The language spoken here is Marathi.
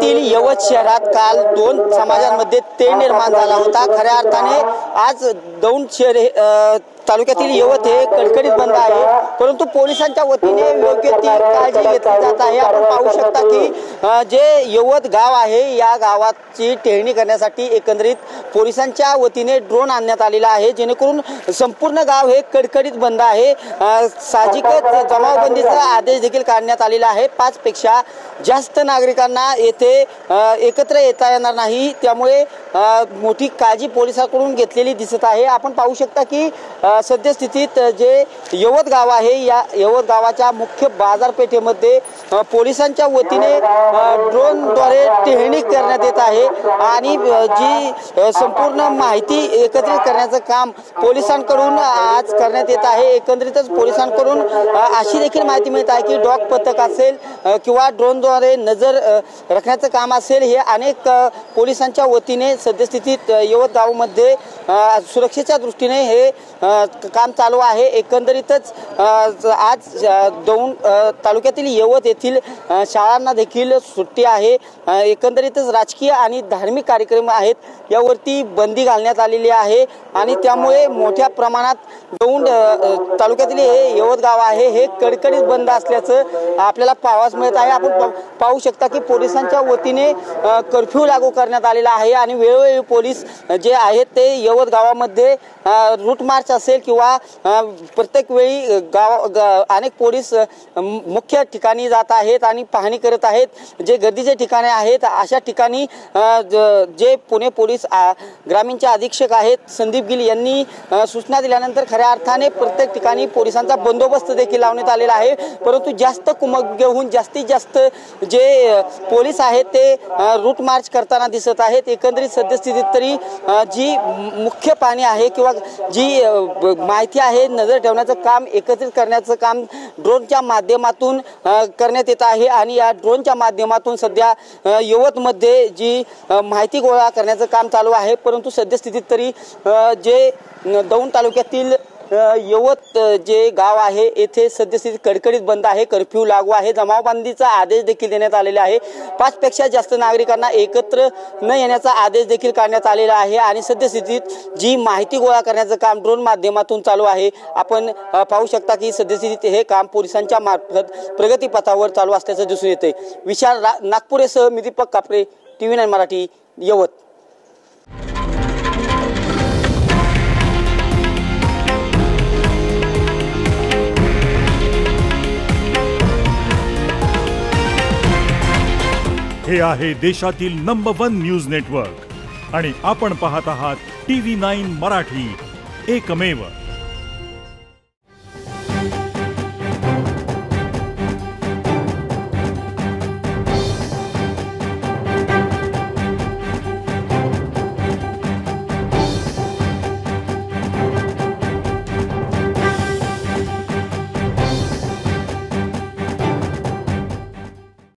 तालुक्यातील यवत शहरात काल दोन समाजांमध्ये तेढ निर्माण झाला होता। खऱ्या अर्थाने आज दौंड शहर तालुक्यातील यवत हे कडकडीत बंद आहे, परंतु पोलिसांच्या वतीने योग्य ती काळजी घेतली जात आहे। आपण पाहू शकता की जे यवत गाव आहे या गावाची टेहळणी करण्यासाठी एकंदरीत पोलिसांच्या वतीने ड्रोन आणण्यात आलेला आहे, जेणेकरून संपूर्ण गाव हे कडकडीत बंद आहे। साहजिकच जमावबंदीचा आदेश देखील काढण्यात आलेला आहे। 5 पेक्षा जास्त नागरिकांना येथे एकत्र येता येणार नाही, त्यामुळे मोठी काळजी पोलिसांकडून घेतलेली दिसत आहे। आपण पाहू शकता की सद्यस्थितीत जे यवत गाव आहे या यवत गावाच्या मुख्य बाजारपेठेमध्ये पोलिसांच्या वतीने ड्रोनद्वारे टेहळणी करण्यात येत आहे आणि जी संपूर्ण माहिती एकत्रित करण्याचं काम पोलिसांकडून आज करण्यात येत आहे। एकंदरीतच पोलिसांकडून अशी देखील माहिती मिळत आहे की डॉग पथक असेल किंवा ड्रोनद्वारे नजर राखण्याचं काम असेल, हे अनेक पोलिसांच्या वतीने सद्यस्थितीत यवत गावामध्ये सुरक्षेच्या दृष्टीने हे काम चालू आहे। एकंदरीतच आज दौंड तालुक्यातील यवत येथील शाळांना देखील सुट्टी आहे। एकंदरीतच राजकीय आणि धार्मिक कार्यक्रम आहेत यावरती बंदी घालण्यात आलेली आहे आणि त्यामुळे मोठ्या प्रमाणात दौंड तालुक्यातील हे यवत गाव आहे हे कडकडीत बंद असल्याचं आपल्याला पाहावयास मिळत आहे। आपण पाहू शकता की पोलिसांच्या वतीने कर्फ्यू लागू करण्यात आलेला आहे आणि वेळोवेळी पोलीस जे आहेत ते यवत गावामध्ये रूट मार्च असेल किंवा प्रत्येक वेळी अनेक पोलीस मुख्य ठिकाणी जात आहेत आणि पाहणी करत आहेत। जे गर्दीचे ठिकाणे आहेत अशा ठिकाणी जे पुणे पोलीस ग्रामीणचे अधीक्षक आहेत संदीप गिल यांनी सूचना दिल्यानंतर खऱ्या अर्थाने प्रत्येक ठिकाणी पोलिसांचा बंदोबस्त देखील लावण्यात आलेला आहे, परंतु जास्त कुमक घेऊन जास्तीत जास्त जे पोलीस आहेत ते रूट मार्च करताना दिसत आहेत। एकंदरीत सद्यस्थितीत तरी जी मुख्य पाहणी आहे किंवा जी माहिती आहे नजर ठेवण्याचं काम एकत्रित करण्याचं काम ड्रोनच्या माध्यमातून करण्यात येत आहे आणि या ड्रोनच्या माध्यमातून सध्या यवतमध्ये जी माहिती गोळा करण्याचं काम चालू आहे, परंतु सद्यस्थितीत तरी जे दौंड तालुक्यातील यवत जे गाव आहे येथे सद्यस्थितीत कडकडीत बंद आहे, कर्फ्यू लागू आहे, जमावबंदीचा आदेश देखील देण्यात आलेला आहे। 5 पेक्षा जास्त नागरिकांना एकत्र न येण्याचा आदेश देखील काढण्यात आलेला आहे आणि सद्यस्थितीत जी माहिती गोळा करण्याचं काम ड्रोन माध्यमातून चालू आहे। आपण पाहू शकता की सद्यस्थितीत हे काम पोलिसांच्या मार्फत प्रगतीपथावर चालू असल्याचं दिसून येते। विशाल नागपुरेसह मी दीपक कापरे, TV9 मराठी, यवत। हे आहे देशातील नंबर 1 न्यूज नेटवर्क आणि आपण पाहत आहात TV9 मराठी, एकमेव।